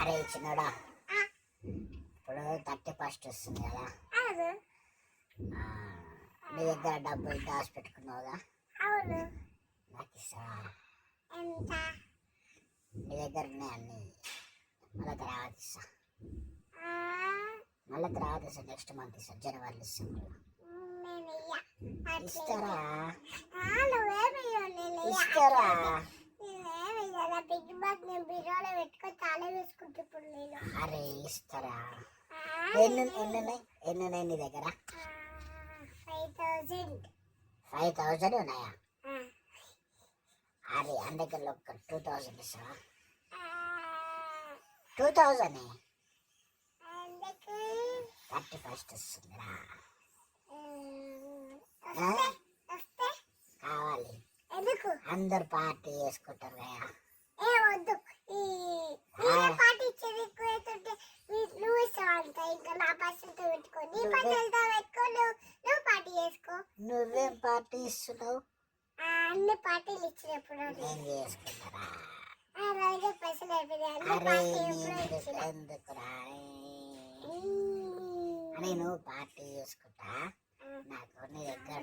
అరే చిన్నడా, ఇప్పుడు 31st వస్తుంది కదా, నీ దగ్గర డబ్బులు దాచిపెట్టుకున్నావుగా, నాకు ఇస్తావా? నీ దగ్గర ఉన్నాయన్నీ, మళ్ళీ తర్వాత ఇస్తా, నెక్స్ట్ మంత్ ఇస్తా, జనవరిలో ఇస్తా. ఇస్తారా? ఇస్తారా? అరే ఇస్తారా? ఎన్ని ఉన్నాయి నీ దగ్గర? 5,000 ఉన్నాయా? అరే అందుకల్లో ఒక 2,000 ఇస్తావా? 2,000 31st వస్తుందిరా, కావాలి. అందరు పార్టీ చేసుకుంటారు కదా. నువ్వేం పార్టీ ఇస్తున్నావు? అన్ని పార్టీలు ఇచ్చినప్పుడు నేను చేసుకుంటారా? ఎందుకురా? నేను పార్టీ చేసుకుంటా, నాకు నీ దగ్గర